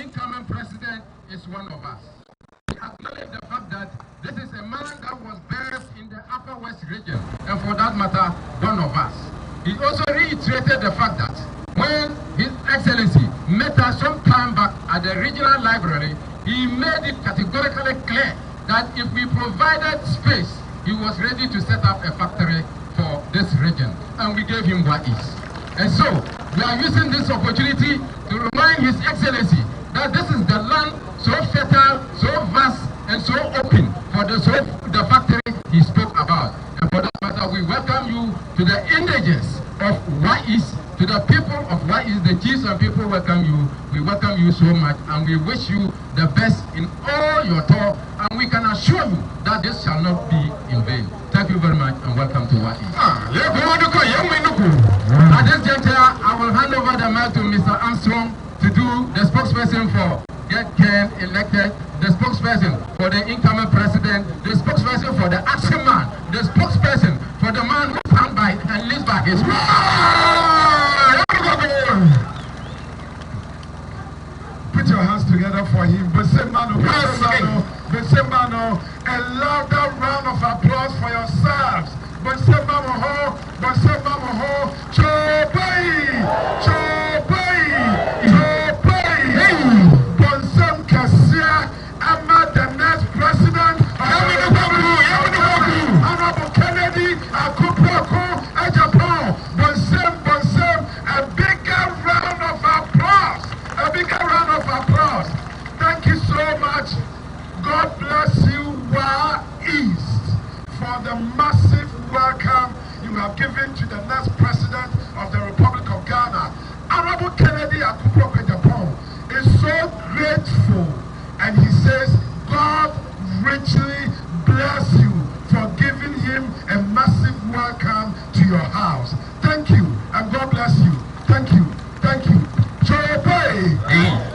incoming president is one of us. We acknowledge the fact that this is a man that was birthed in the Upper West region, and for that matter, one of us. He also reiterated the fact that when His Excellency met us some time back at the regional library, he made it categorically clear that if we provided space, he was ready to set up a factory for this region, and we gave him what is. And so, we are using this opportunity to remind His Excellency that this is the land so fertile, so vast, and so open for the factory he spoke about. And for that matter, we welcome you to the indigents of Wais, to the people of Wais, the chiefs and people welcome you. We welcome you so much, and we wish you the best in all your tour, and we can assure you that this shall not be in vain. Thank you very much, and welcome to Wais. At this juncture, I will hand over the mic to Mr. Armstrong to do the spokesperson for Get Ken elected, the spokesperson for the incoming president, the spokesperson for the action man, the spokesperson for the man who stand by and lives by his word. Put your hands together for him. Besemano, a louder round of applause for yourselves. Besemano, Chopai, Bonsem Kassia, Ahmad, the next president, Honorable Kennedy, Ohene Agyapong, Bonsem, a bigger round of applause. A bigger round of applause. Thank you so much. God bless you, U.W.R East, for the massive welcome you have given to the next president of the Republic of Ghana. Honorable Kennedy Agyapong is so grateful, and he says, God richly bless you for giving him a massive welcome to your house. Thank you, and God bless you. Thank you.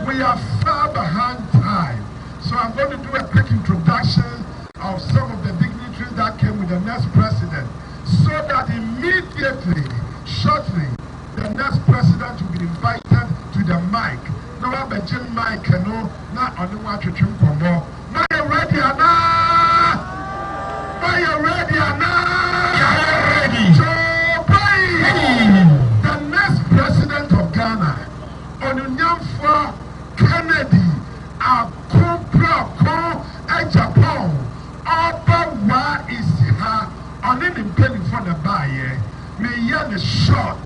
We are far behind time, so I'm going to do a quick introduction of some of the dignitaries that came with the next president, so that immediately, shortly, the next president will be invited to the mic. No, I'm a Jim mic, no, not on the one to trim for more. Are you ready, Anna? Are you ready, Anna? The next president of Ghana, Onunyanfo Kennedy Agyapong, Oba is her on any penny for the buyer. May you short.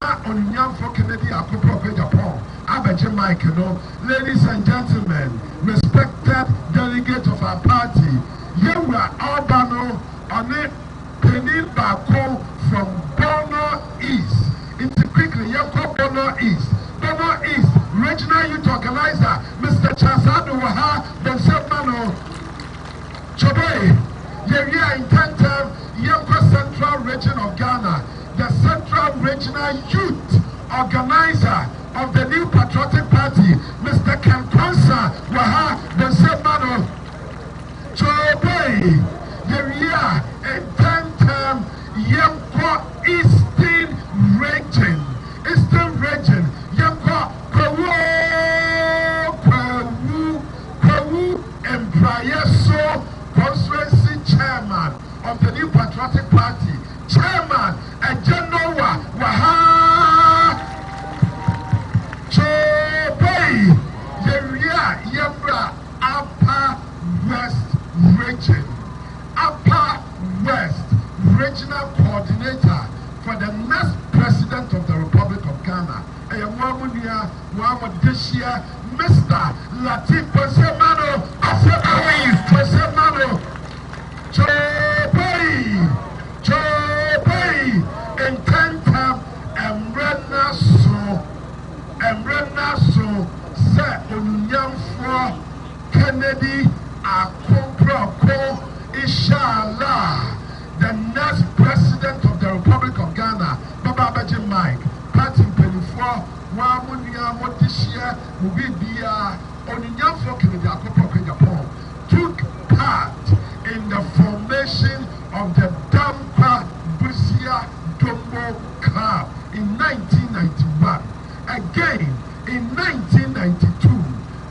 Not Onunyanfo Kennedy Agyapong. Abaje Michael, ladies and gentlemen, respected delegates of our party, here we are Albano on a penny bako from Bono East. Into quickly, Bono East, Regional Youth Organizer, Mr. Chazadu Waha, Bensemano, Chobe, Yeria in Tentem, Central Region of Ghana, the Central Regional Youth Organizer of the New Patriotic Party, Mr. Kenkonsa Waha, Bensemano, Chobe, Yeria in Tentem, Eastern Region, and Prayeso, Constituency Chairman of the New Patriotic Party, Chairman Ejenowa Waha Chobe, Yeria Upper West Regional Coordinator for the next president of the Republic of Ghana. Mr. Latif Besemano, Chobe, in Tentem, Emrena so, Sir Onunyanfo Kennedy Agyapong, inshallah, the next president of the Republic of Ghana, Baba Abaji Mike, Party Penifo, Wamunia Motishia, Mubibia, Onunyanfo Kennedy Agyapong took part in the formation of the Dampa Busia Dombo Club in 1991. Again, in 1992,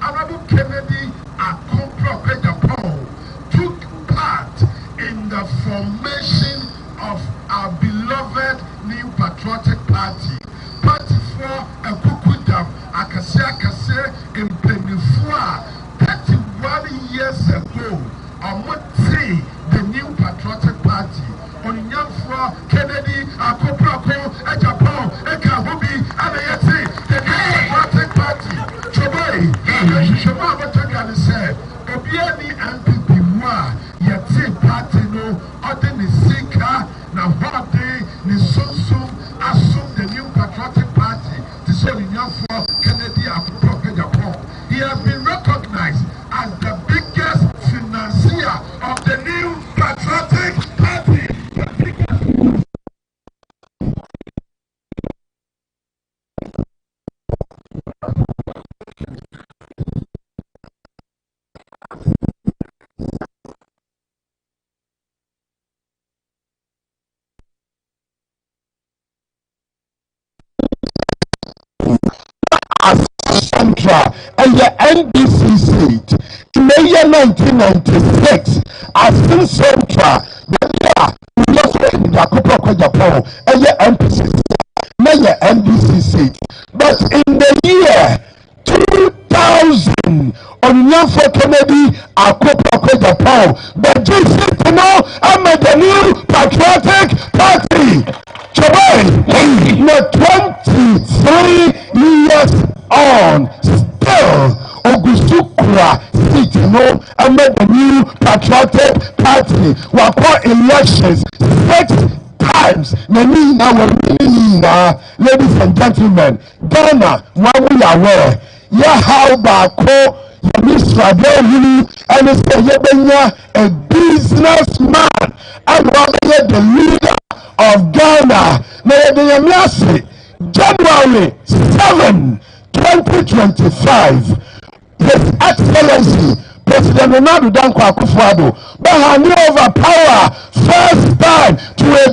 Honorable Kennedy Agyapong took part in the formation of our beloved New Patriotic Party. Party for a Kukudam, Akase in Penifua, 31 years ago, on what say the New Patriotic Party. On Yamfua, Kennedy Agyapong, Ekahubi, and the New Patriotic Party. Chobai, Shama said, Obiani and Pipimwa, Yati Party no, Odin Sika, Nahwade, Nisonsum, assume the New Patriotic Party. To say in Yamfua, Kennedy Agyapong. He has been recognized as the biggest financier of the New Patriotic Party. Central and the NDC seat in the year 1996 as in Central the NPC NDC seat, but in the year 2000 on Yamfo Kennedy Agyapong, the GC I'm the New Patriotic Party. Now 23 years on, still Ogusukura seat, I'm the New Patriotic Party. Wako elections 6 times. Ladies and gentlemen, Ghana, while we are aware, how Bako, Mr. Belhulu, and Mr. a businessman, and the leader of Ghana. January 7, 2025, His Excellency President Ronaldo Danko Akufo-Addo handed over power first time to a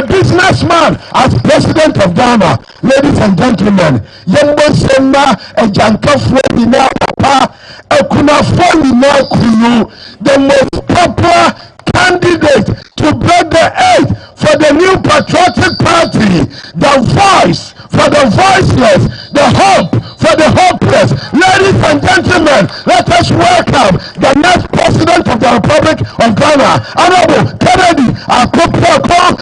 businessman as President of Ghana. Ladies and gentlemen, Yembo Senna Ejankafo Nina Papa Ekunafo Nina Kunu, the most popular candidate to break the eight for the New Patriotic Party, the voice for the voiceless, the hope for the hopeless. Ladies and gentlemen, let us welcome the next President of the Republic of Ghana, Honorable Kennedy Agyapong.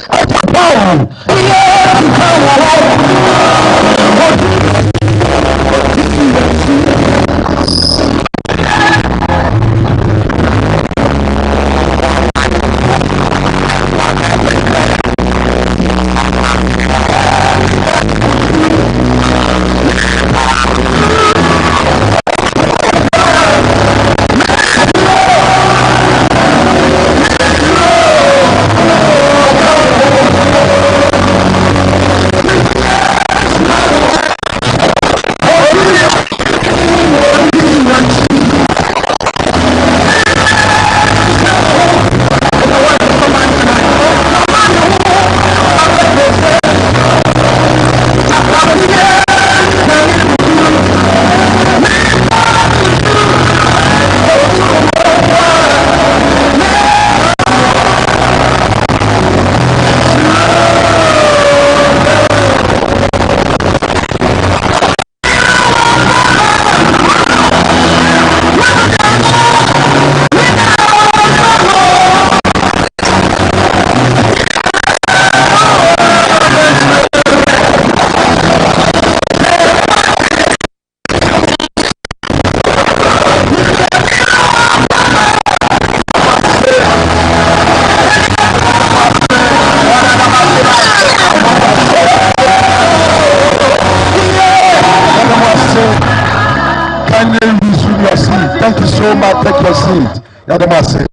Thank you so much. Take your seat. Yadamasi.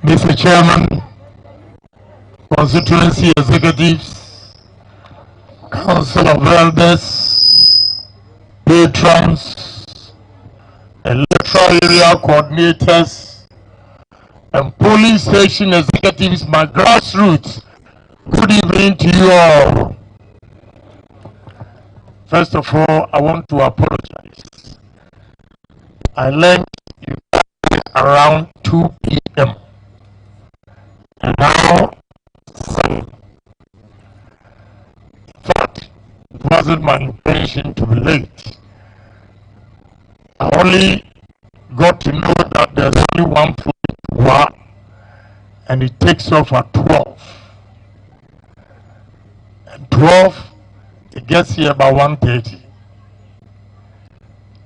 Mr. Chairman, Constituency Executives, Council of Elders, patrons, elected metro area coordinators, and police station executives, my grassroots, good evening to you all. First of all, I want to apologize. I learned you around 2 p.m. and now 7. In fact, it wasn't my intention to be late. I only got to know that there's only one flight to U.W.R, and it takes off at 12. And 12, it gets here about 1:30.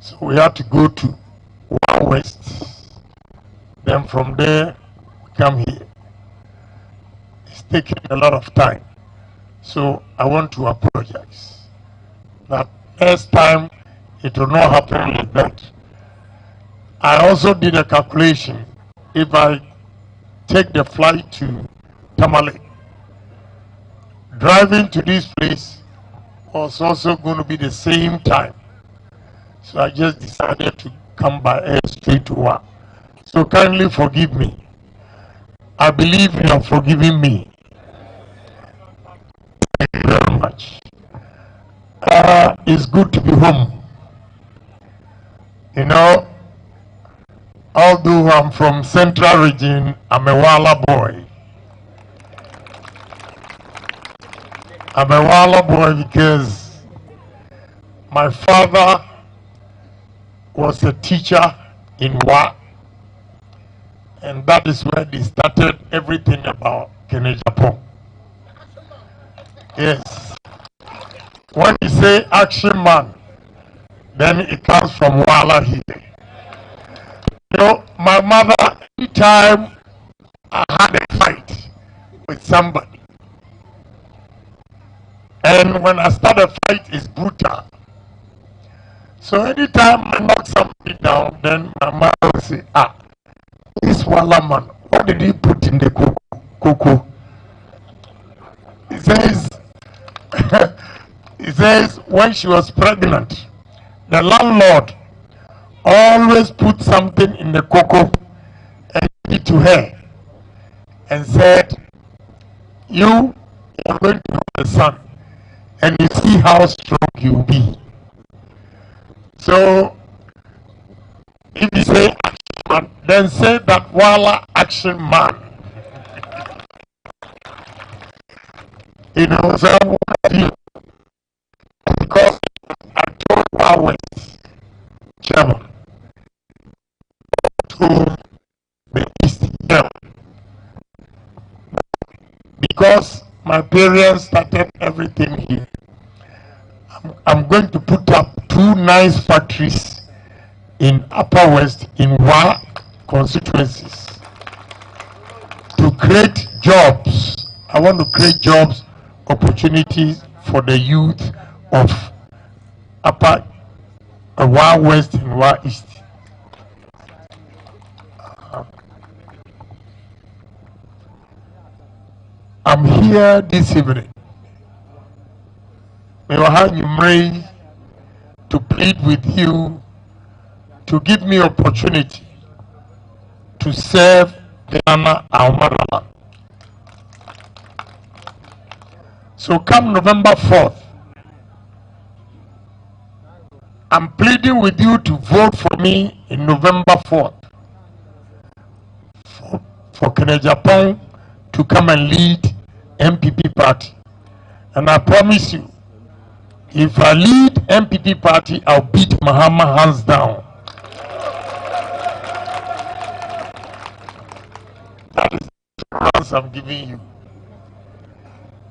So we had to go to U.W.R West. Then from there, we come here. It's taking a lot of time. So I want to apologize. That next time, it will not happen like that. I also did a calculation. If I take the flight to Tamale, driving to this place was also going to be the same time. So I just decided to come by air straight to U.W.R. So kindly forgive me. I believe you are forgiving me. Thank you very much. It's good to be home. You know, although I'm from Central Region, I'm a Wala boy. I'm a Wala boy because my father was a teacher in U.W.R, and that is where they started everything about Ohene Agyapong. Yes. When you say action man, then it comes from Wala here. You know, my mother, anytime I had a fight with somebody, and when I start a fight, it's brutal. So anytime I knock somebody down, then my mother will say, this Wala man, what did he put in the cocoa? He says, he says when she was pregnant, the landlord always put something in the cocoa and gave it to her and said, you are going to have a son and you see how strong you will be. So if you say action man, then say that Wala action man. You know, so I want you, because I told U.W.R West chairman to the East chairman, because my parents started everything here. I'm going to put up 2 nice factories in Upper West in U.W.R constituencies to create jobs. I want to create jobs, opportunities for the youth of Upper U.W.R West and U.W.R East. I'm here this evening to plead with you to give me opportunity to serve Ghana our motherland. So come November 4th, I'm pleading with you to vote for me in November 4th for Ohene Agyapong to come and lead MPP party. And I promise you, if I lead MPP party, I'll beat Mahama hands down. That is the assurance I'm giving you.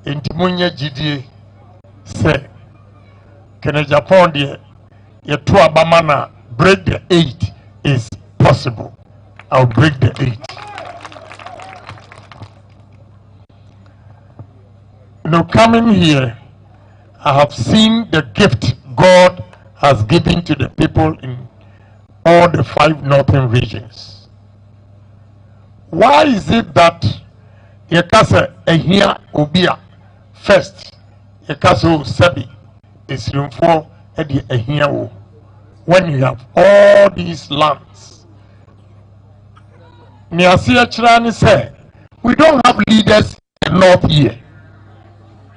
In Timunya GDA, say, Ohene Agyapong there, your 2 Abamana break the 8 is possible. I'll break the 8. You know, coming here, I have seen the gift God has given to the people in all the 5 northern regions. Why is it that Yekasa Ehia Obia first, Yekaso Sebi is room for Eddie Ehia? when you have all these lands. Niasia Chirani said, we don't have leaders in the north here.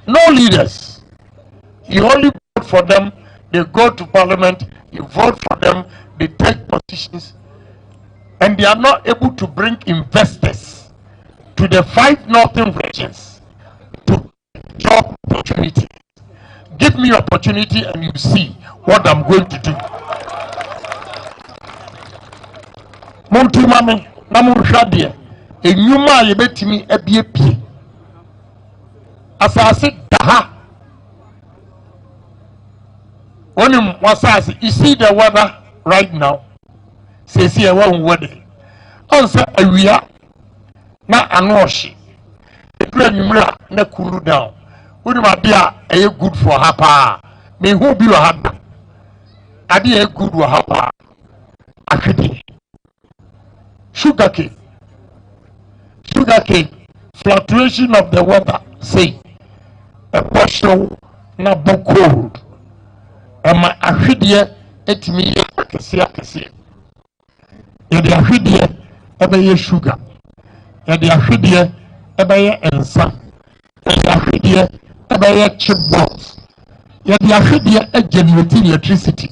No leaders. You only vote for them, they go to parliament, you vote for them, they take positions, and they are not able to bring investors to the 5 northern regions to job opportunities. Give me opportunity and you see what I'm going to do. Montu mami na munhwade enyuma yebetimi ebiepie asase daha onim wasase. You see the weather right now. Say see a weather onse awia na anohye ekura nyumra na cool down. Onim ade a good for her pa me who be your husband ade good for her pa akedi sugarcane, fluctuation of the weather, say, a partial na cold, and my ahidie et me akesi. Yadi ahidie ebe sugar, yadi ahidie ebe ensa, yadi ahidie ebe chip balls, yadi ahidie generating electricity.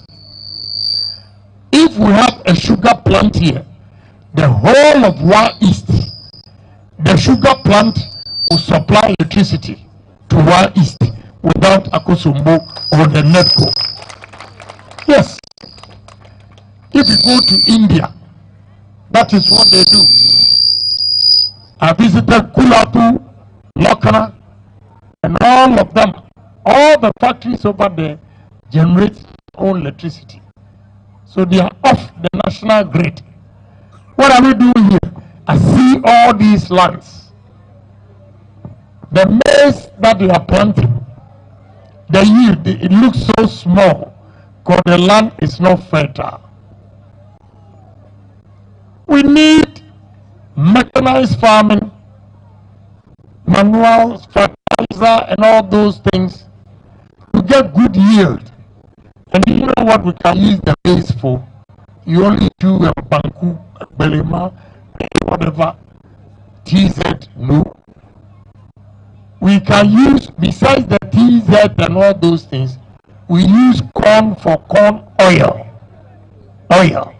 If we have a sugar plant here, the whole of U.W.R East, the sugar plant will supply electricity to U.W.R East without Akosombo or the NETCO. Yes. If you go to India, that is what they do. I visited Kulatu, Lokana, and all of them. All the factories over there generate their own electricity. So they are off the national grid. What are we doing here? I see all these lands. The maize that they are planting, the yield, it looks so small because the land is not fertile. We need mechanized farming, manual fertilizer, and all those things to get good yield. And you know what we can use the maize for? You only do a banku, belema, whatever, TZ, no. We can use, besides the TZ and all those things, we use corn for corn oil. Oil.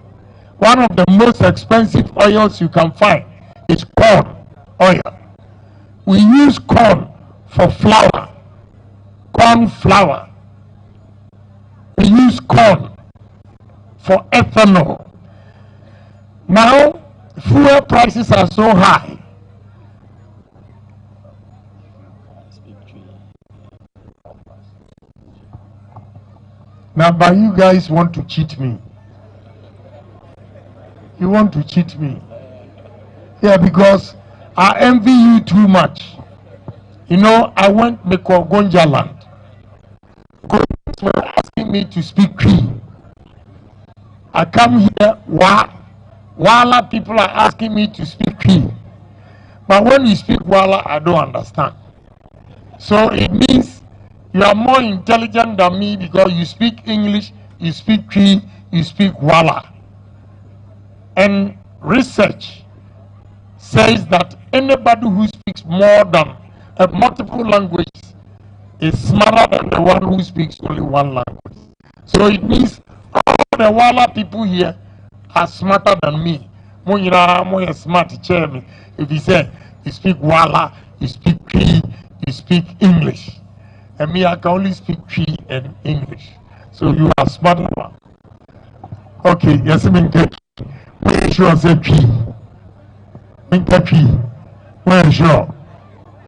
One of the most expensive oils you can find is corn oil. We use corn for flour. Corn flour. We use corn for ethanol. Now, fuel prices are so high. Now, but you guys want to cheat me. You want to cheat me. Yeah, because I envy you too much. You know, I went to Gonja land. Gonjans were asking me to speak Cree. I come here, Wala people are asking me to speak Cree. But when you speak Wala, I don't understand. So it means you are more intelligent than me because you speak English, you speak Cree, you speak Wala. And research says that anybody who speaks more than multiple languages is smarter than the one who speaks only one language. So it means all the Wala people here are smarter than me. More smart chair me. If you say you speak Wala, you speak Cree, you speak English. And me, I can only speak Cree and English. So you are smarter one. Okay, yes, I'm make sure I say Cree. Make that Cree. Well, sure.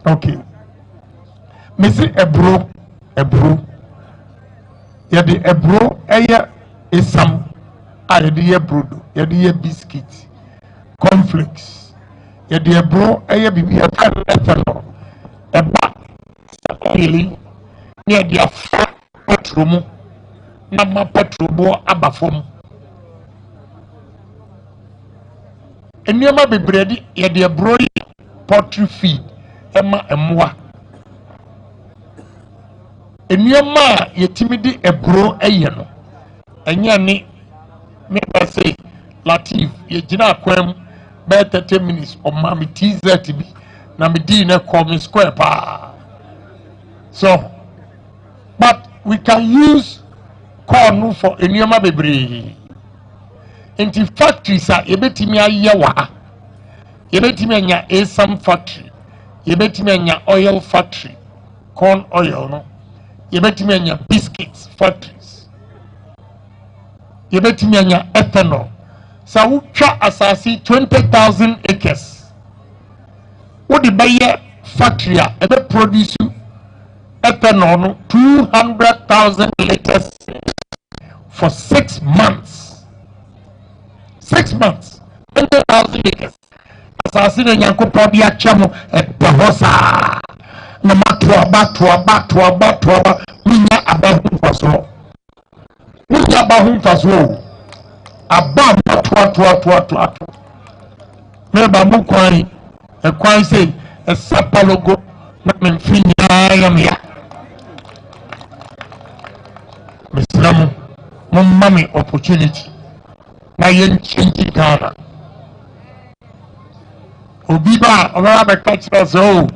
Okay. Me say ebro. Yadi ebro eye isam. Yadi ebro. Yadi biscuit. Cornflakes. Yadi ebro eye bibi ethanol. Eba sapili. Yadi afa petromu. Nama petrobo abafom. Enyama bebredi yadi ebro poultry feed. Ema emwa. Enyama yetimi di ebro eye no. Enya ni Maybe say Latif, ye jina kwem be 30 minutes or mami TZ be na me di na call me square pa. So but we can use corn for enyoma bebre. Into factories are yebetimi aye wa. Yebetimi anya Asam factory. Yebetimi anya oil factory. Corn oil no. Yebetimi anya biscuits factories. Yebetimi anya ethanol. Sa ucha asasi 20,000 acres. What the buyer factory ebe produce ethanol no 200,000 liters for 6 months. 6 months. 20,000 acres. Asasi na nyanko podi achamo ebehosa. Na matwa minya abahun faso. Minya abahun faso. Abam matwa. Meba mukwani e kwai say e sapalogo na memfinya yamya. Mislamu mumami opportunity na yen change Ghana. Obiba oba be catch us o.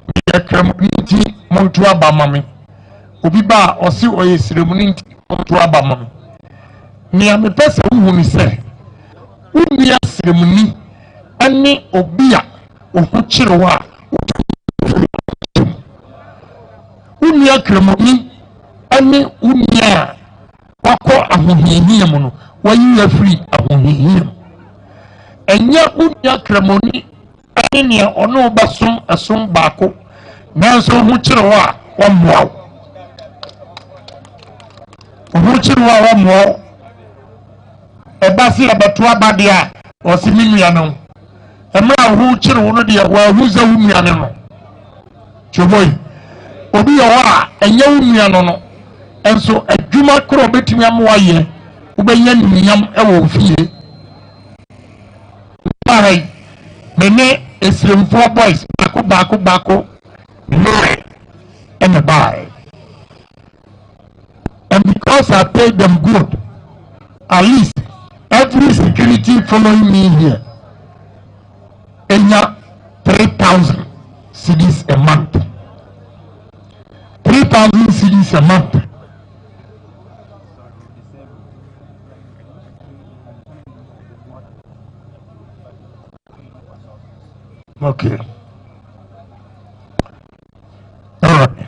Mi community muntu abamami. Obiba osi oyesiremuni muntu abamami. Ni ame pese uhu ni se. Uni asiremuni ani obia ohu chirewa. Uni akremuni ani unia wako ahuhihiya muno. Wayi ya free ahuhihiya. Enya unia kremoni ani ni ono basum asum bako. Nanso ohu chirewa wa muaw. Ohu chirewa wa muaw. Ebasi abatua badia osiminu no emra hu chire wono de wa huza wumia no choboy obi yo wa enye wumia no enso adwuma kro betimi amwaye ubenya niyam ewo fie parai mene esremfo boys bako nine and a buy, and because I paid them good, at least every security following me here, enya 3,000 cedis a month. 3,000 cedis a month. Okay. All right.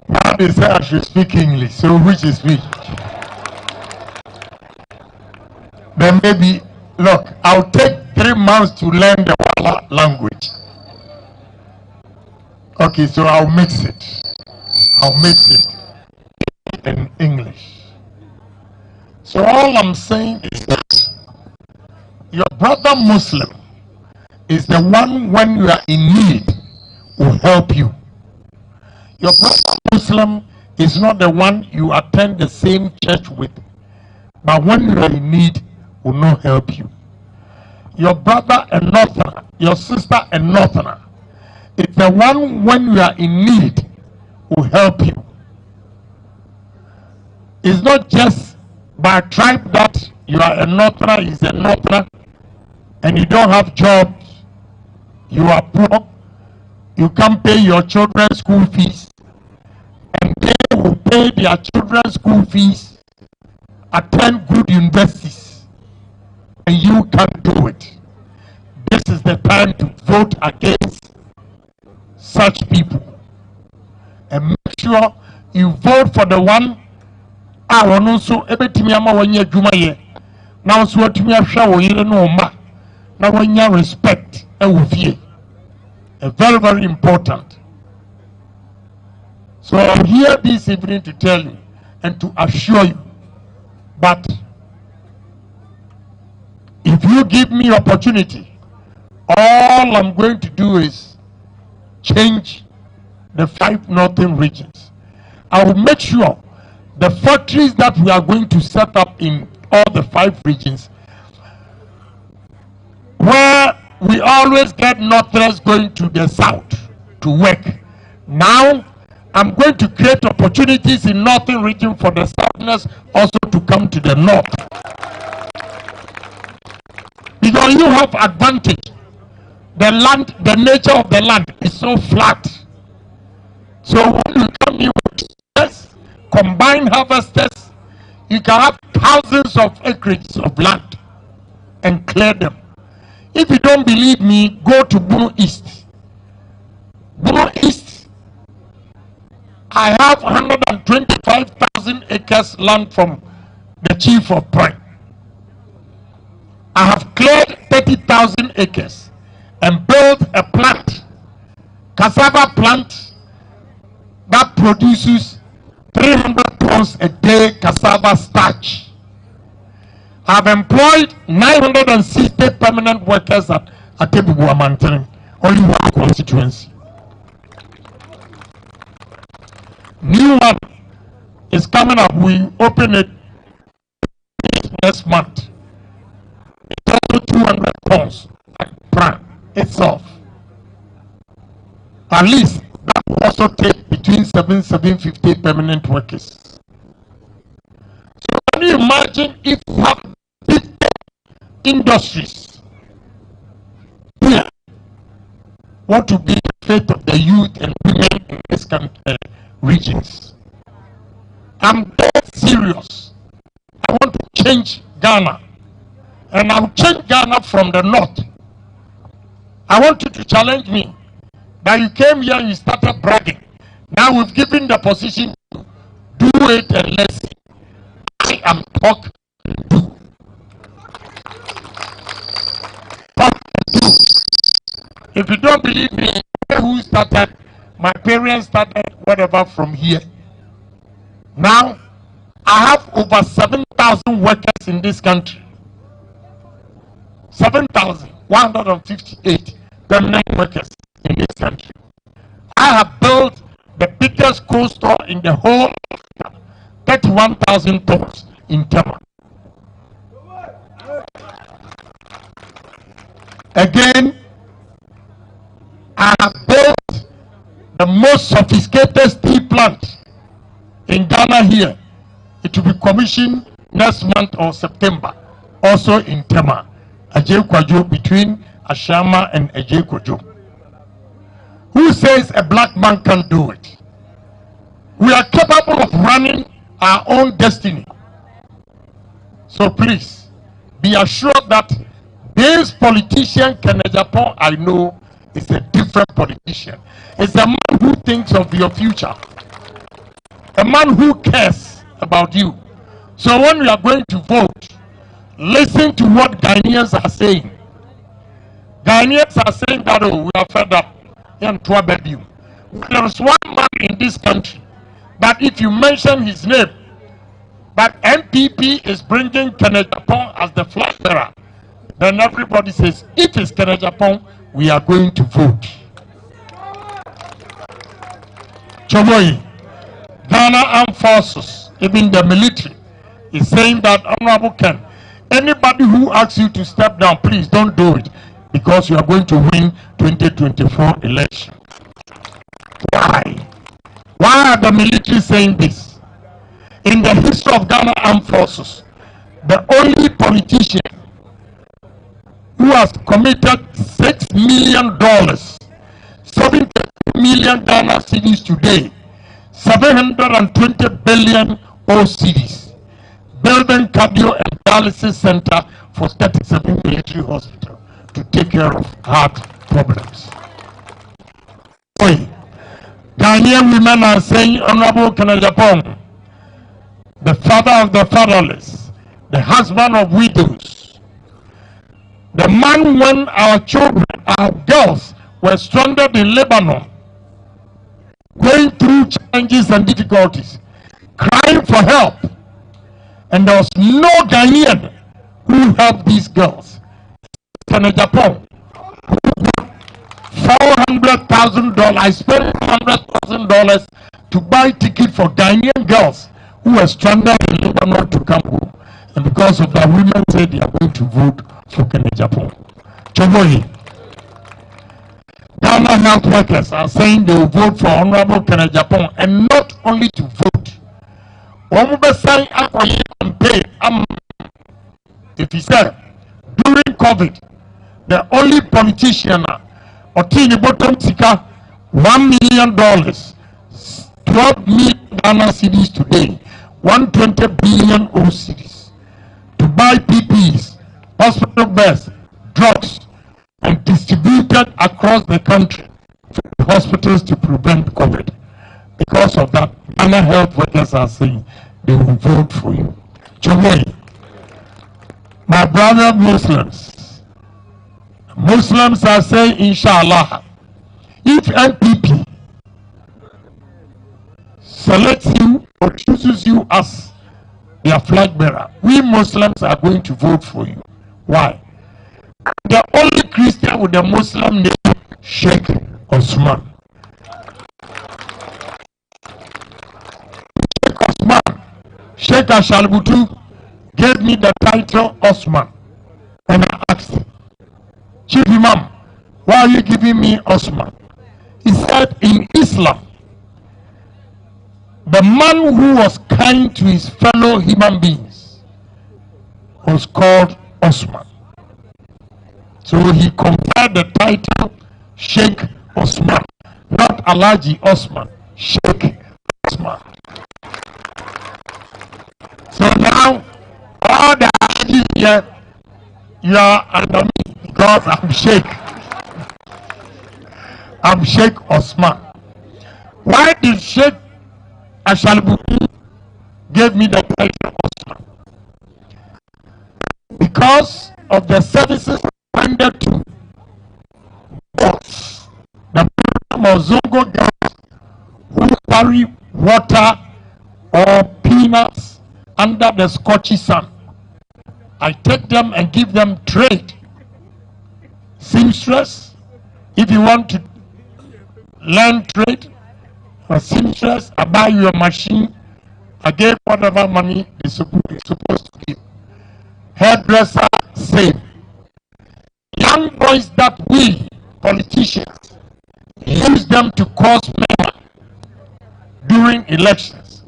Now they say I should speak English, so which is which? Then maybe, look, I'll take 3 months to learn the Wala language. Okay, so I'll mix it. I'll mix it in English. So all I'm saying is that your brother Muslim is the one when you are in need will help you. Your brother Muslim is not the one you attend the same church with, but when you are in need will not help you. Your brother and northerner, your sister and northerner, is the one when you are in need will help you. It's not just by tribe that you are a northerner, is a northerner, and you don't have jobs, you are poor, you can't pay your children's school fees, and they will pay their children's school fees, attend good universities, and you can't do it. This is the time to vote against such people, and make sure you vote for the one I want also ebetimi ama wanya adwuma ye na so atumi ahwa wo yire no ma na wanya respect e wo fie. Very, very important. So I'm here this evening to tell you and to assure you that if you give me opportunity, all I'm going to do is change the 5 northern regions. I will make sure the factories that we are going to set up in all the 5 regions, where we always get northerners going to the south to work. Now I'm going to create opportunities in northern region for the southerners also to come to the north. Because you have advantage. The land, the nature of the land is so flat. So when you come in with combined harvesters, you can have thousands of acres of land and clear them. If you don't believe me, go to Bono East. Bono East, I have 125,000 acres land from the chief of Prime. I have cleared 30,000 acres and built a plant, cassava plant, that produces 300 tons a day cassava starch. I've employed 960 permanent workers at U.W.R, only one constituency. New one is coming up. We open it next month. It's also 200 tons at Prime itself. At least that will also take between 750 permanent workers. So can you imagine if you have big industries here, what would be the fate of the youth and women in these regions? I'm dead serious. I want to change Ghana, and I'll change Ghana from the north. I want you to challenge me that you came here and you started bragging. Now we've given the position to do it, and let's see. I am talk and do. Talk and do. If you don't believe me, who started? My parents started whatever from here. Now I have over 7,000 workers in this country. 7,158 permanent workers in this country. I have built the biggest cold store in the whole 31,000 tons in Tema. Again, I have built the most sophisticated steel plant in Ghana here. It will be commissioned next month or September, also in Tema, Agyapong, between Ashama and Agyapong. Who says a black man can't do it? We are capable of running our own destiny. So please, be assured that this politician, Ken Agyapong, I know, is a different politician. It's a man who thinks of your future. A man who cares about you. So when we are going to vote, listen to what Ghanaians are saying. Ghanaians are saying that, oh, we are fed up. There is one man in this country that if you mention his name, that MPP is bringing Ken Agyapong as the flag bearer, then everybody says, if it's Ken Agyapong, we are going to vote. Chomoyi, Ghana Armed Forces, even the military, is saying that, Honorable Ken, anybody who asks you to step down, please don't do it, because you are going to win 2024 election. Why? Why are the military saying this? In the history of Ghana Armed Forces, the only politician who has committed $6 million, 70 million Ghana cedis today, 720 billion cedis, building cardio and dialysis center for 37 military hospitals to take care of heart problems. Ghanaian women are saying, Honorable Ken Agyapong, the father of the fatherless, the husband of widows, the man when our children, our girls, were stranded in Lebanon, going through challenges and difficulties, crying for help, and there was no Ghanaian who helped these girls. Ken Agyapong, $400,000. I spent $400,000 to buy ticket for Ghanaian girls who were stranded in Lebanon to come home. And because of that, women said they are going to vote for Ken Agyapong. Chomoyi, Ghana health workers are saying they will vote for Honorable Ohene Agyapong, and not only to vote. Campaign. If he said during COVID, the only politician or teeny bottom sika $1 million, 12 million Ghana cedis today, 120 billion cedis to buy PPEs, hospital beds, drugs, and distributed across the country for hospitals to prevent COVID. Because of that, Ghana health workers are saying they will vote for you. Today, my brother Muslims are saying, inshallah, if NPP selects you or chooses you as their flag bearer, we Muslims are going to vote for you. Why? The only Christian with a Muslim name, Sheikh Osman. Sheikh Ashalbutu gave me the title Osman. When I asked him, Chief Imam, why are you giving me Osman? He said, in Islam, the man who was kind to his fellow human beings was called Osman. So he compared the title Sheikh Osman, not Alhaji Osman, Sheikh Osman. So now, all the Alhaji here, you are under me because I'm Sheikh. I'm Sheikh Osman. Why did Sheikh Ashalbutu give me the title Osman? Because of the services rendered to boats, the Zongo girls who carry water or peanuts under the scorchy sun. I take them and give them trade. Seamstress, if you want to learn trade, or seamstress, I buy you a machine, I gave whatever money they're supposed to give. Hairdresser, same. Young boys that we, politicians, use them to cause murder during elections.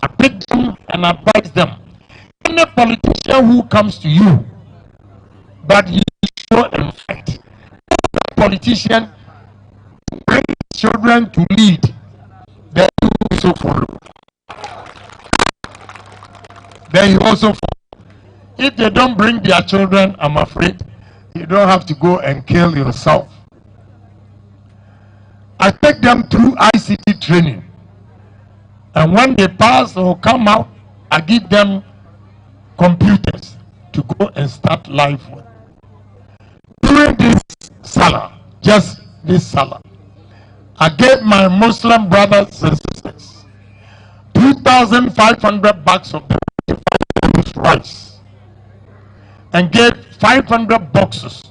I pick them and advise them. Any politician who comes to you, but you show and fight, that politician bring children to lead, then you also follow. Then you also follow. If they don't bring their children, I'm afraid you don't have to go and kill yourself. I take them through ICT training, and when they pass or come out, I give them computers to go and start life with. During this Salah, just this Salah, I gave my Muslim brothers and sisters 2,500 bags of rice and gave 500 boxes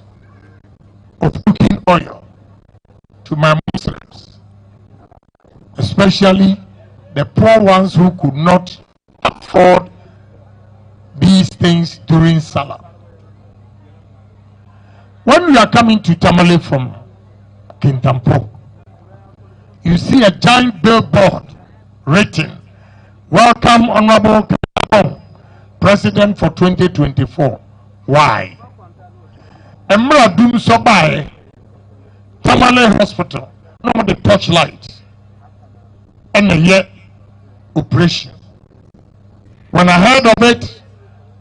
of cooking oil to my Muslims, especially the poor ones who could not afford these things during Salah. When we are coming to Tamale from Kintampo, you see a giant billboard written, "Welcome Honorable Agyapong, President for 2024. Why? Emra Dum Sobai, Tamale Hospital, no more the torchlight, and a year operation. When I heard of it,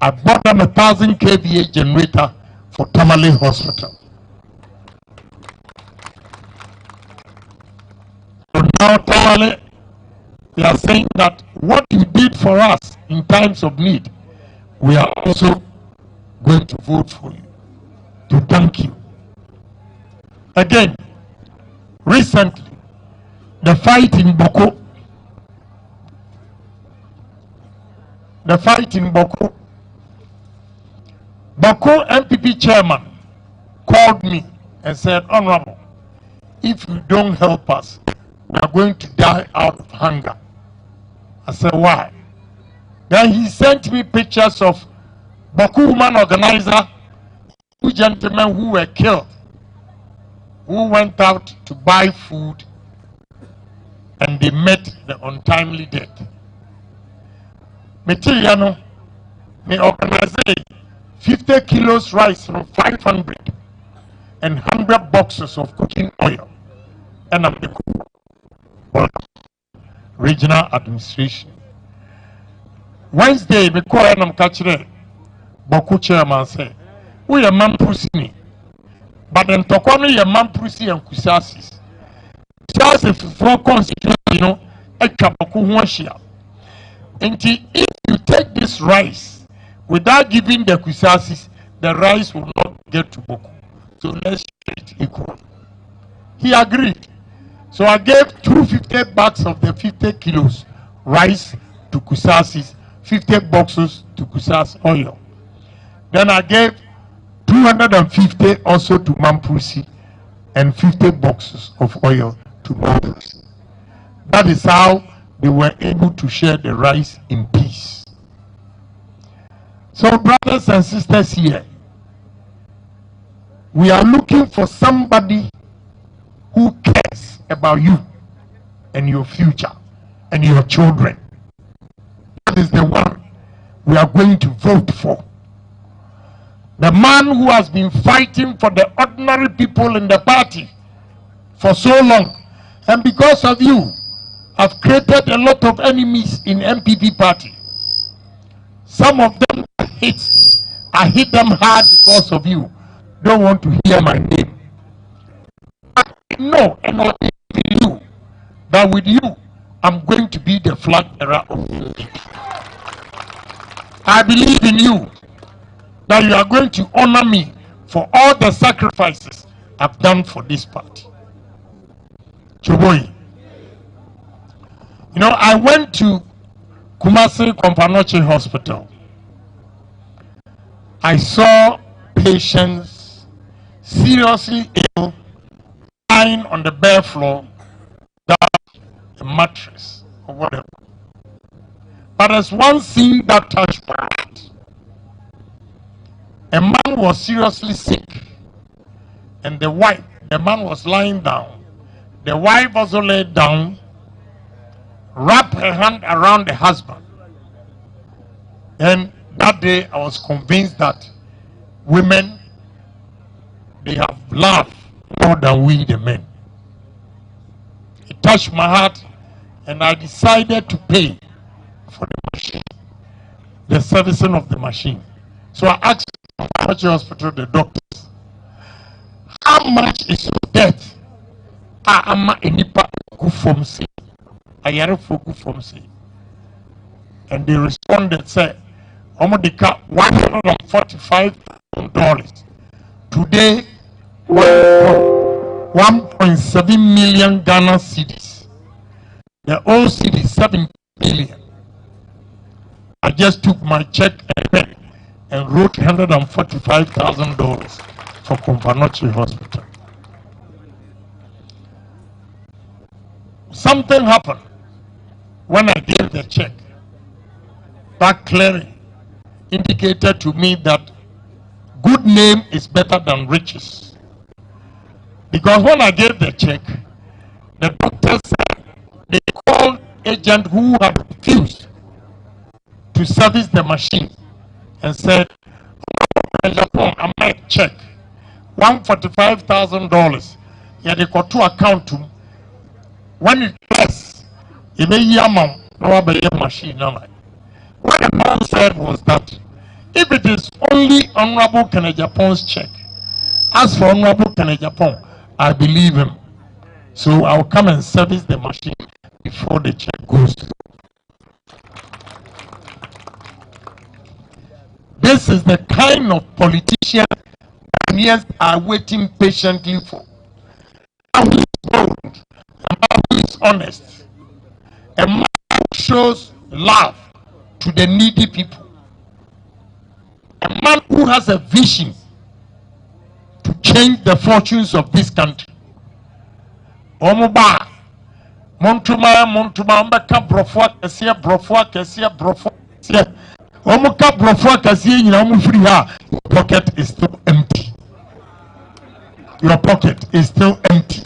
I bought them 1,000 kVA generator for Tamale Hospital. So now Tamale, they are saying that what you did for us in times of need, we are also going to vote for you, to thank you. Again, recently, the fight in Boko, Boko MPP chairman called me and said, Honorable, if you don't help us, we are going to die out of hunger. I said, why? Then he sent me pictures of Boko woman organizer, two gentlemen who were killed who went out to buy food and they met the untimely death. Materiano, may organize 50 kilos rice from 500 and 100 boxes of cooking oil. And I'm the regional administration. Wednesday, me call and I'm catching Boku chairman say, we are man pusini, but then Tokoni a man pusi and Kusasis. Just if for constituency, you know, a Kaboku Washia. And if you take this rice without giving the Kusasis, the rice will not get to Boku. So let's treat it equal. He agreed. So I gave 250 bags of the 50 kilos rice to Kusasis, 50 boxes to Kusas oil. Then I gave 250 also to Mampusi and 50 boxes of oil to Mampusi. That is how they were able to share the rice in peace. So brothers and sisters here, we are looking for somebody who cares about you and your future and your children. That is the one we are going to vote for. The man who has been fighting for the ordinary people in the party for so long, and because of you, have created a lot of enemies in MPP party. Some of them I hit them hard because of you. Don't want to hear my name. I know and I believe in you that with you, I'm going to be the flag bearer of you. I believe in you that you are going to honor me for all the sacrifices I've done for this party. Choboy. You know, I went to Kumasi Kompanoche Hospital. I saw patients seriously ill, lying on the bare floor, without a mattress or whatever. But there's one scene that touched my heart. A man was seriously sick, and the man was lying down. The wife also laid down, wrapped her hand around the husband. And that day I was convinced that women, they have love more than we the men. It touched my heart, and I decided to pay for the machine, the servicing of the machine. So I asked the hospital, the doctors, how much is your debt? I'm a nipa good from say. I hear for good from say. And they responded, say, Omodika $145. Today, 1.7 million Ghana cedis. The old cedi 7 million. I just took my check and pen and wrote $145,000 for Kompanoche Hospital. Something happened when I gave the check. That clearly indicated to me that good name is better than riches. Because when I gave the check, the doctor said they called agent who had refused to service the machine and said, I might check $145,000. Yeah, they got to account to when it press, it may yamam no be a machine. What the man said was that if it is only Honorable Ohene Agyapong's check, as for Honorable Ohene Agyapong, I believe him. So I'll come and service the machine before the check goes through. This is the kind of politician Ghanaians are waiting patiently for. A man who is bold, a man who is honest, a man who shows love to the needy people, a man who has a vision to change the fortunes of this country. Omuba, Montuma, Mbaka, Brofua, Brofua. Omuka Brofua, your pocket is still empty. your pocket is still empty.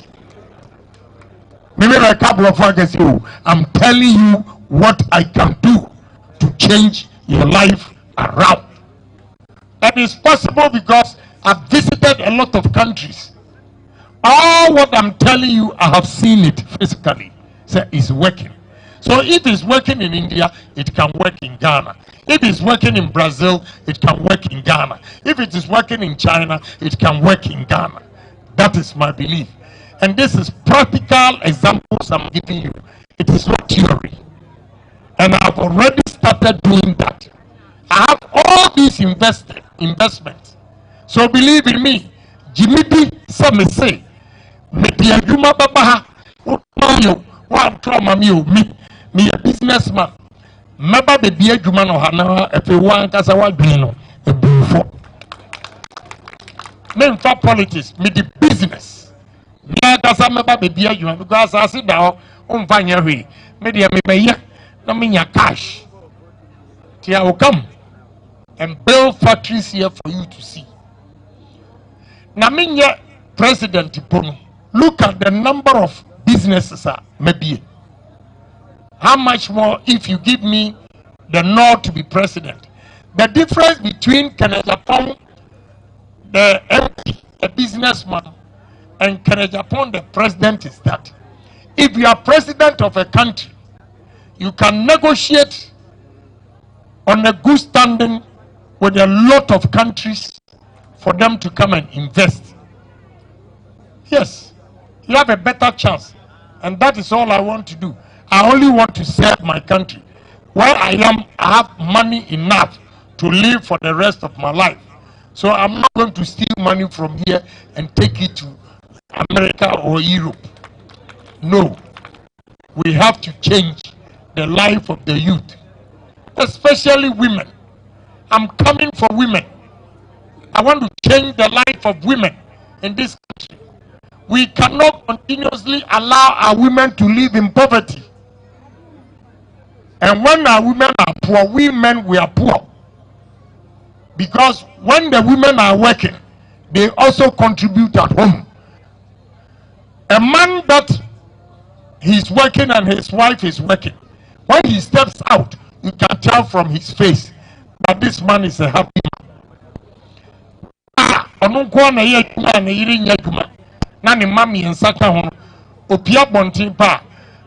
Maybe a couple of can say, oh, I'm telling you what I can do to change your life around. And it's possible because I've visited a lot of countries. All what I'm telling you, I have seen it physically. So it's working. So if it's working in India, it can work in Ghana. If it's working in Brazil, it can work in Ghana. If it is working in China, it can work in Ghana. That is my belief. And this is practical examples I'm giving you. It is not theory. And I've already started doing that. I have all these investments. So believe in me. Jimmy B. Some say, Media Juma Baba, me a businessman. Maba be a Juma no Hana, if you want Kasawa Grino, a bufo. Men for politics, me the business. Me a Kasamaba be a Juma because I sit down on Vanya. Media me no mean cash. Tia will come and build factories here for you to see. Naminya President Ipono, look at the number of businesses maybe. How much more if you give me the nod to be president? The difference between Ohene Agyapong, the MP, a businessman, and Ohene Agyapong, the president, is that if you are president of a country, you can negotiate on a good standing with a lot of countries for them to come and invest. Yes, you have a better chance. And that is all I want to do. I only want to serve my country. Where I am, I have money enough to live for the rest of my life. So I'm not going to steal money from here and take it to America or Europe. No. We have to change the life of the youth, especially women. I'm coming for women. I want to change the life of women in this country. We cannot continuously allow our women to live in poverty. And when our women are poor, we men, we are poor. Because when the women are working, they also contribute at home. A man that he's working and his wife is working, when he steps out, you can tell from his face that this man is a happy man. Nani mami ensaka hono opia bontin pa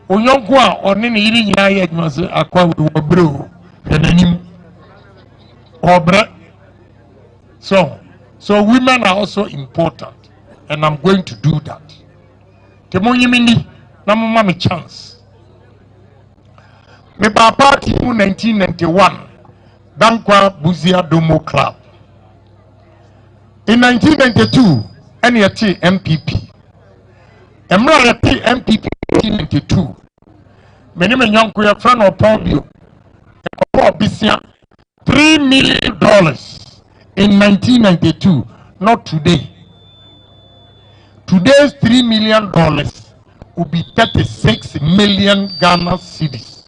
onyonko a one ne yiri nyina ye adwuma se akwa wobre o enanim obre. So women are also important, and I'm going to do that. Temonyimini na mama me chance. Me ba party in 1991 Dankwa Buzia Domo Club. In 1992 NET MPP. Emra MPP 1992. Many young friend of Pombio. $3 million in 1992. Not today. Today's $3 million will be 36 million Ghana cedis.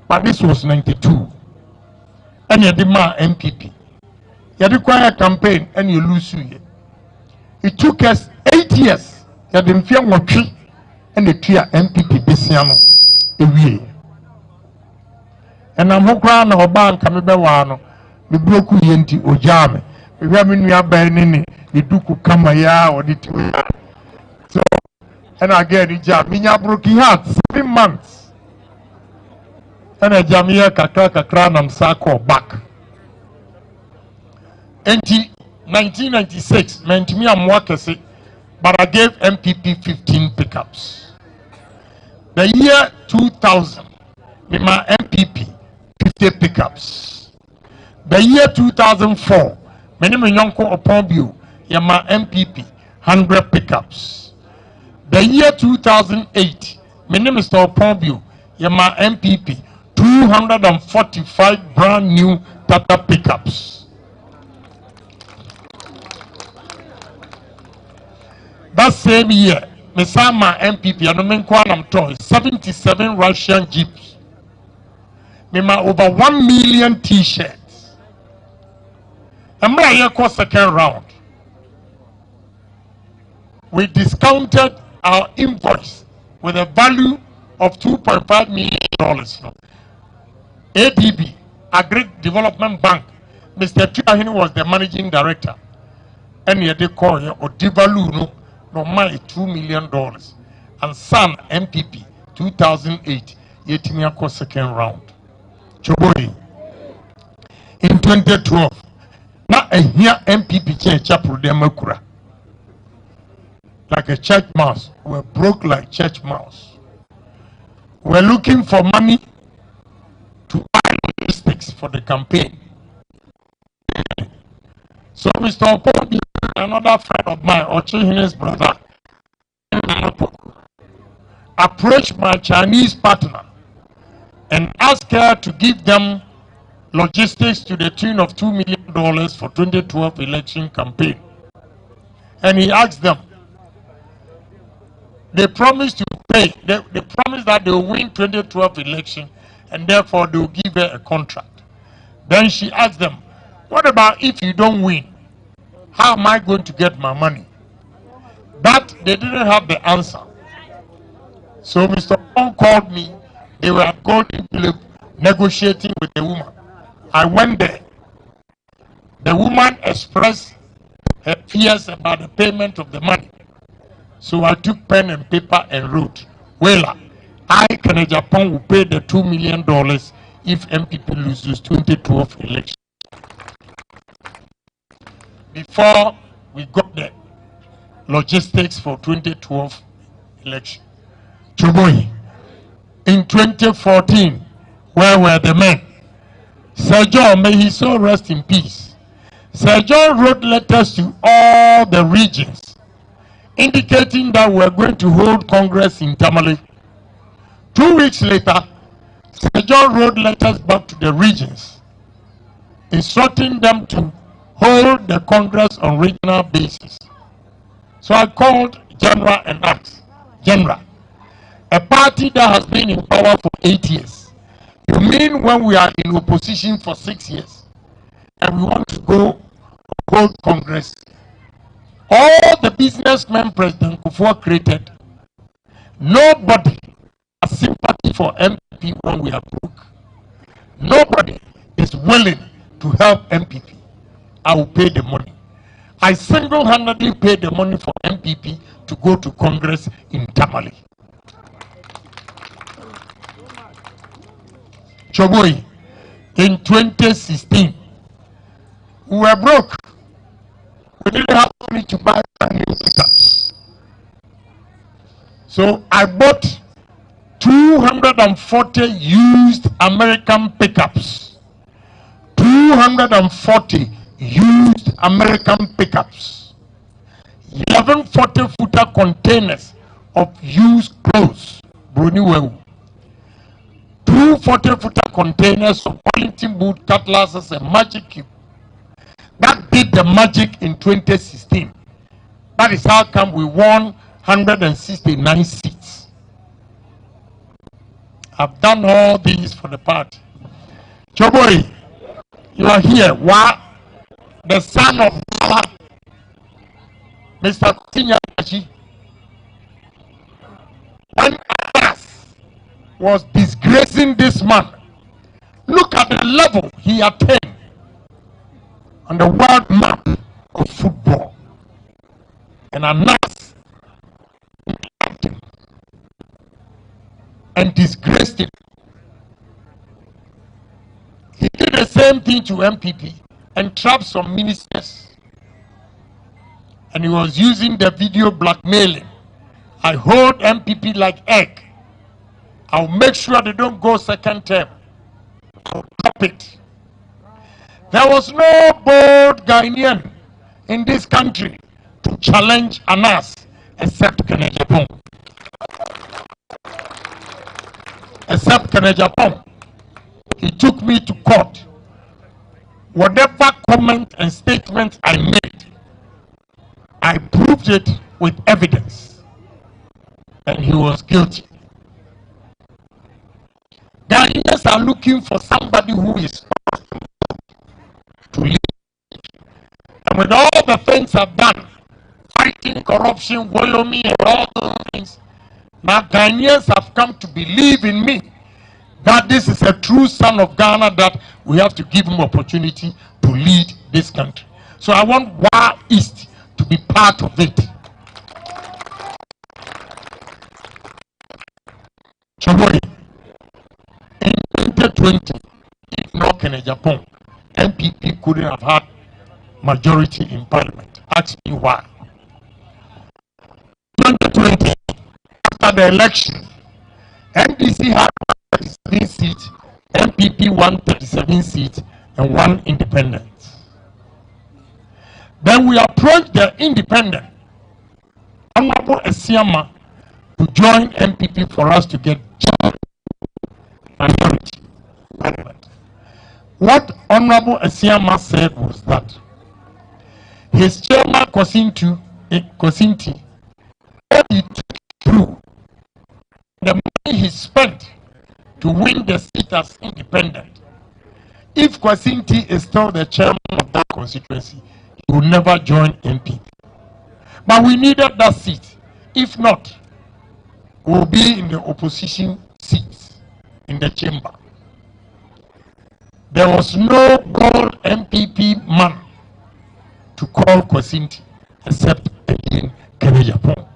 But this was 92. And you demand MPP. You require a campaign and you lose you. It took us 8 years. You didn't fear what tree and the tree MPP Bessiano away. And I'm hoping our bank can be one. We broke yenti ojame. We have been abandoning the Duku Kamaya or the two. So, and again, the jam. Minya broke heart 7 months. And a Jamia Kakra and Sako back. Until 1996, meant me I'm working, but I gave MPP 15 pickups. The year 2000, with my MPP 50 pickups. The year 2004, many Yonko upon you, my MPP 100 pickups. The year 2008, many Mr. upon you, my MPP 245 brand new Tata pickups. That same year, Mesama MPP, and 77 Russian Jeeps. Over 1 million t-shirts. And my year second round. we discounted our invoice with a value of $2.5 million. ADB, Agri Development Bank, Mr. Tuahini was the managing director. And he had a call or devalue no money $2 million. And San MPP 2008, Yetimiako second round. Chobodi. In 2012, now a here MPP change chapel demakura. Like a church mouse. We're broke like church mouse. We're looking for money to buy logistics for the campaign. So Mr. Opobi, another friend of mine, Ochihine's brother, approached my Chinese partner and asked her to give them logistics to the tune of $2 million for 2012 election campaign. And he asked them, they promised to pay, they promised that they will win 2012 election and therefore they will give her a contract. Then she asked them, what about if you don't win? How am I going to get my money? That they didn't have the answer. So Mr. Pong called me. They were at Golden Philip negotiating with the woman. I went there. The woman expressed her fears about the payment of the money. So I took pen and paper and wrote, Wela, Ohene Agyapong will pay the $2 million if MPP loses 2012 election. Before we got the logistics for 2012 election. Chuboy, in 2014, where were the men? Sir John, may his soul rest in peace. Sir John wrote letters to all the regions indicating that we are going to hold Congress in Tamale. 2 weeks later, Sir John wrote letters back to the regions instructing them to hold the Congress on regional basis. So I called General and asked, General, a party that has been in power for 8 years, you mean when we are in opposition for 6 years and we want to go hold Congress? All the businessmen President Kufuor created, nobody has sympathy for MPP when we are broke. Nobody is willing to help MPP. I will pay the money. I single-handedly paid the money for MPP to go to Congress in Tamale. Choboy, in 2016, we were broke. We didn't have money to buy new pickups. So I bought 240 used American pickups. 240 used American pickups, 11 40-footer containers of used clothes, Bruniwewu, 2 40-footer containers of Wellington boot, cutlasses, and magic cube. That did the magic in 2016. That is how come we won 169 seats. I've done all these for the party. Chobori, you are here. Why? The son of Mr. Tinyachi, when Abbas was disgracing this man, look at the level he attained on the world map of football. And Anas him and disgraced him. He did the same thing to MPP and trapped some ministers. And he was using the video blackmailing. I hold MPP like egg. I'll make sure they don't go second term. I'll drop it. There was no bold Ghanaian in this country to challenge Anas except Ohene Agyapong. Except Ohene Agyapong. He took me to court. Whatever comment and statement I made, I proved it with evidence. And he was guilty. Ghanaians are looking for somebody who is to lead. And with all the things I've done, fighting corruption, Wyoming, and all those things. Now Ghanaians have come to believe in me that this is a true son of Ghana, that we have to give him opportunity to lead this country. So I want WAR East to be part of it. In 2020, if not Ohene Agyapong, MPP couldn't have had majority in parliament. Ask me why. 2020, after the election, NDC had 37 seats, MPP won 37 seats, and 1 independent. Then we approached the independent, Honorable Esiama, to join MPP for us to get majority. What Honorable Esiama said was that his chairman Kosinti, what he took through the money he spent to win the seat as independent. If Kosinti is still the chairman of that constituency, he will never join MP. But we needed that seat. If not, we will be in the opposition seats in the chamber. There was no gold MPP man to call Kosinti except again Ohene Agyapong.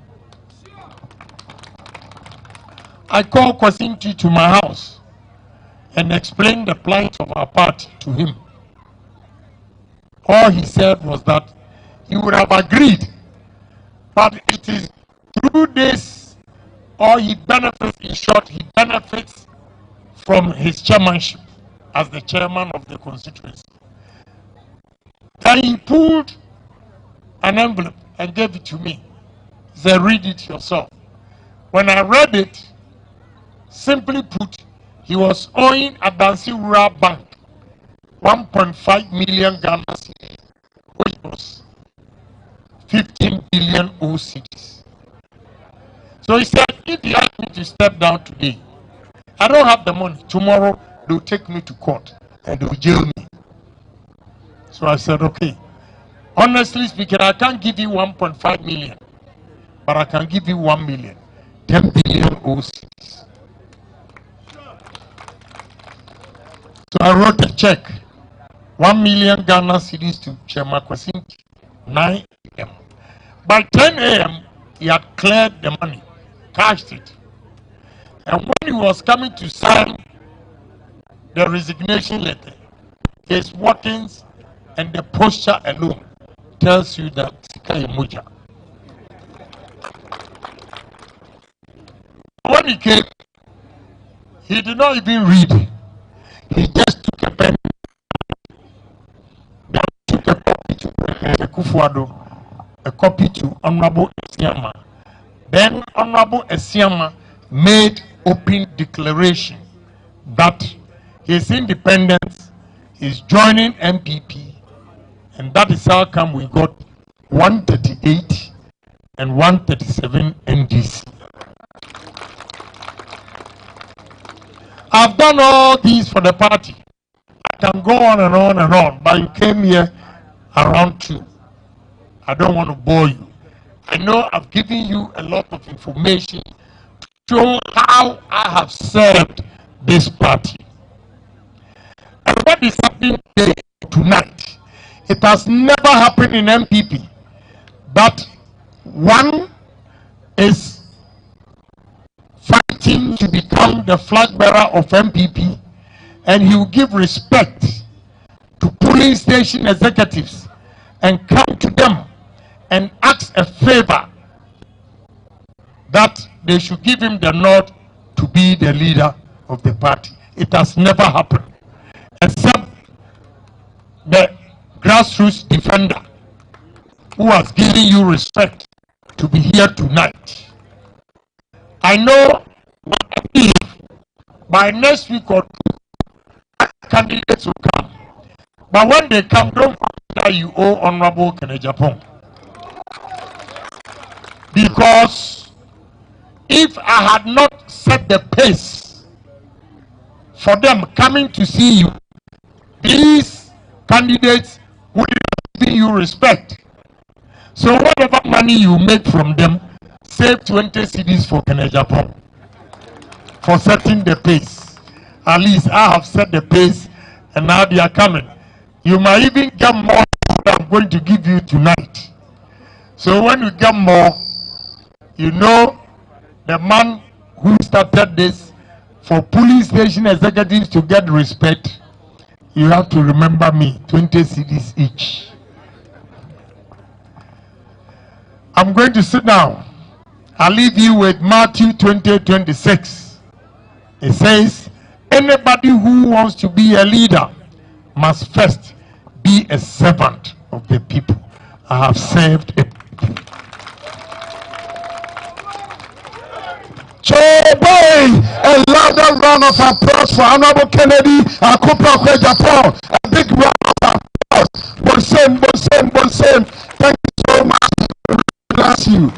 I called Kosinti to my house and explained the plight of our party to him. All he said was that he would have agreed, but it is through this, or he benefits, in short, he benefits from his chairmanship as the chairman of the constituency. Then he pulled an envelope and gave it to me. He said, read it yourself. When I read it, simply put, he was owing U.W.R Bank 1.5 million Ghana cedis, which was 15 billion cedis. So he said, if you ask me to step down today, I don't have the money. Tomorrow, they'll take me to court and they'll jail me. So I said, okay. Honestly speaking, I can't give you 1.5 million, but I can give you 1 million, 10 billion cedis. So I wrote a check, 1 million Ghana cedis to Chairman Kosinti, 9 a.m. By 10 a.m., he had cleared the money, cashed it. And when he was coming to sign the resignation letter, his workings and the posture alone tells you that Sika Muja. When he came, he did not even read. He just took a pen, then took a copy to Kufuado, a copy to Honorable Esiama. Then Honorable Esiama made open declaration that his independence is joining MPP, and that is how come we got 138 and 137 NDC. I've done all these for the party. I can go on and on and on, but you came here around 2. I don't want to bore you. I know I've given you a lot of information to show how I have served this party. And what is happening today, tonight, it has never happened in MPP. But one is fighting to become the flag bearer of MPP, and he will give respect to polling station executives and come to them and ask a favor that they should give him the nod to be the leader of the party. It has never happened, except the grassroots defender who has given you respect to be here tonight. I know by next week or 2, candidates will come. But when they come, don't forget that you owe Honorable Ohene Agyapong. Because if I had not set the pace for them coming to see you, these candidates wouldn't have given you respect. So whatever money you make from them, save 20 cedis for Ohene Agyapong for setting the pace. At least I have set the pace, and now they are coming. You might even get more than I'm going to give you tonight. So when you get more, you know the man who started this, for police station executives to get respect, you have to remember me, 20 cedis each. I'm going to sit down. I'll leave you with Matthew 20:26. It says, anybody who wants to be a leader must first be a servant of the people. I have served a people. A louder round of applause for Honorable Kennedy Agyapong. A big round of applause. Thank you so much. Bless you.